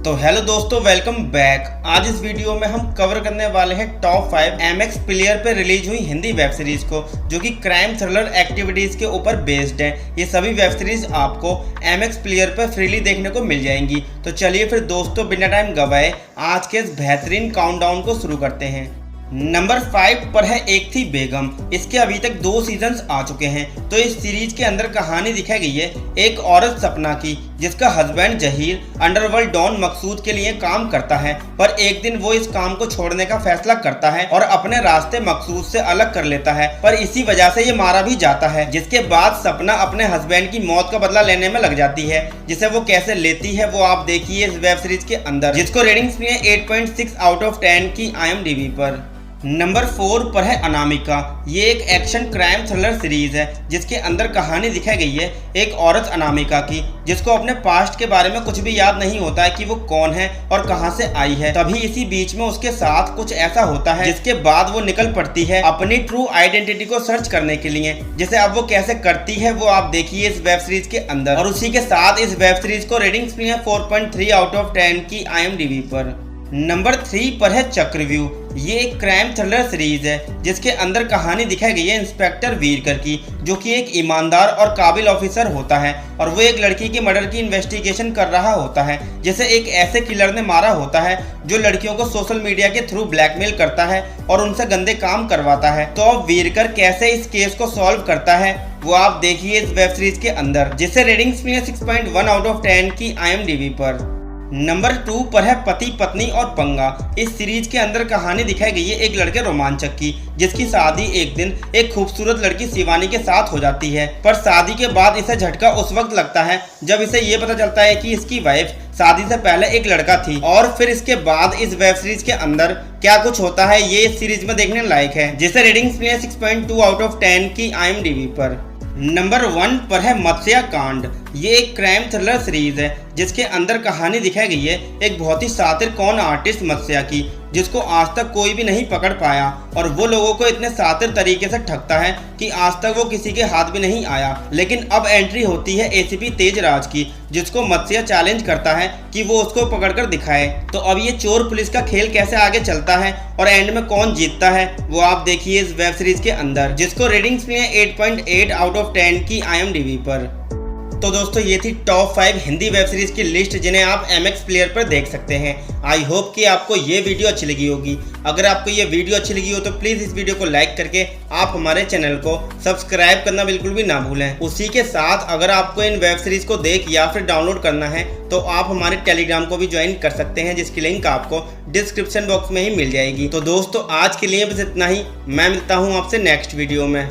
तो हेलो दोस्तों, welcome back. आज इस वीडियो में हम कवर करने वाले हैं टॉप 5 MX प्लेयर पे रिलीज हुई हिंदी वेब सीरीज को, जो कि क्राइम थ्रिलर एक्टिविटीज के ऊपर बेस्ड है। ये सभी वेब सीरीज आपको MX प्लेयर पर फ्रीली देखने को मिल जाएंगी। तो चलिए फिर दोस्तों, बिना टाइम गवाए आज के इस बेहतरीन काउंटडाउन को शुरू करते हैं। नंबर 5 पर है एक थी बेगम। इसके अभी तक 2 सीजन्स आ चुके हैं। तो इस सीरीज के अंदर कहानी दिखाई गई है एक औरत सपना की, जिसका हस्बैंड जहीर अंडरवर्ल्ड डॉन मकसूद के लिए काम करता है, पर एक दिन वो इस काम को छोड़ने का फैसला करता है और अपने रास्ते मकसूद से अलग कर लेता है, पर इसी वजह से ये मारा भी जाता है। जिसके बाद सपना अपने हस्बैंड की मौत का बदला लेने में लग जाती है, जिसे वो कैसे लेती है वो आप देखिए इस वेब सीरीज के अंदर, जिसको रेटिंग्स भी है 8.6 आउट ऑफ 10 की IMDb पर। नंबर 4 पर है अनामिका। ये एक एक्शन क्राइम थ्रिलर सीरीज है, जिसके अंदर कहानी दिखाई गई है एक औरत अनामिका की, जिसको अपने पास्ट के बारे में कुछ भी याद नहीं होता है कि वो कौन है और कहां से आई है। तभी इसी बीच में उसके साथ कुछ ऐसा होता है, जिसके बाद वो निकल पड़ती है अपनी ट्रू आइडेंटिटी को सर्च करने के लिए, जिसे अब वो कैसे करती है वो आप देखिए इस वेब सीरीज के अंदर। और उसी के साथ इस वेब सीरीज को रेटिंग्स भी है 4.3 आउट ऑफ 10 की IMDb पर। नंबर 3 पर है चक्रव्यूह। ये एक क्राइम थ्रिलर सीरीज है, जिसके अंदर कहानी दिखाई गई है इंस्पेक्टर वीरकर की, जो कि एक ईमानदार और काबिल ऑफिसर होता है और वो एक लड़की के मर्डर की इन्वेस्टिगेशन कर रहा होता है, जिसे एक ऐसे किलर ने मारा होता है जो लड़कियों को सोशल मीडिया के थ्रू ब्लैकमेल करता है और उनसे गंदे काम करवाता है। तो अब वीरकर कैसे इस केस को सॉल्व करता है वो आप देखिए इस वेब सीरीज के अंदर, जिसे रेटिंग्स भी है 6.1 आउट ऑफ 10 की IMDb पर। नंबर 2 पर है पति पत्नी और पंगा। इस सीरीज के अंदर कहानी दिखाई गई है एक लड़के रोमांचक की, जिसकी शादी एक दिन एक खूबसूरत लड़की शिवानी के साथ हो जाती है, पर शादी के बाद इसे झटका उस वक्त लगता है जब इसे ये पता चलता है कि इसकी वाइफ शादी से पहले एक लड़का थी। और फिर इसके बाद इस वेब सीरीज के अंदर क्या कुछ होता है ये इस सीरीज में देखने लायक है, जिसे रेटिंग्स भी है 6.2 आउट ऑफ 10 की IMDb पर। नंबर 1 पर है मत्स्य कांड। ये एक क्राइम थ्रिलर सीरीज है, जिसके अंदर कहानी दिखाई गई है एक बहुत ही शातिर कॉन आर्टिस्ट मत्स्य की, जिसको आज तक कोई भी नहीं पकड़ पाया और वो लोगों को इतने शातिर तरीके से ठगता है कि आज तक वो किसी के हाथ भी नहीं आया। लेकिन अब एंट्री होती है ACP तेजराज की, जिसको मत्स्य चैलेंज करता है कि वो उसको पकड़कर दिखाए। तो अब ये चोर पुलिस का खेल कैसे आगे चलता है और एंड में कौन जीतता है वो आप देखिए इस वेब सीरीज के अंदर, जिसको रेटिंग्स भी है 8.8 आउट ऑफ 10 की IMDb पर। तो दोस्तों, ये थी टॉप 5 हिंदी वेब सीरीज की लिस्ट, जिन्हें आप MX प्लेयर पर देख सकते हैं। आई होप कि आपको ये वीडियो अच्छी लगी होगी। अगर आपको ये वीडियो अच्छी लगी हो तो प्लीज़ इस वीडियो को लाइक करके आप हमारे चैनल को सब्सक्राइब करना बिल्कुल भी ना भूलें। उसी के साथ अगर आपको इन वेब सीरीज को देख या फिर डाउनलोड करना है तो आप हमारे टेलीग्राम को भी ज्वाइन कर सकते हैं, जिसकी लिंक आपको डिस्क्रिप्शन बॉक्स में ही मिल जाएगी। तो दोस्तों, आज के लिए बस इतना ही। मैं मिलता हूँ आपसे नेक्स्ट वीडियो में।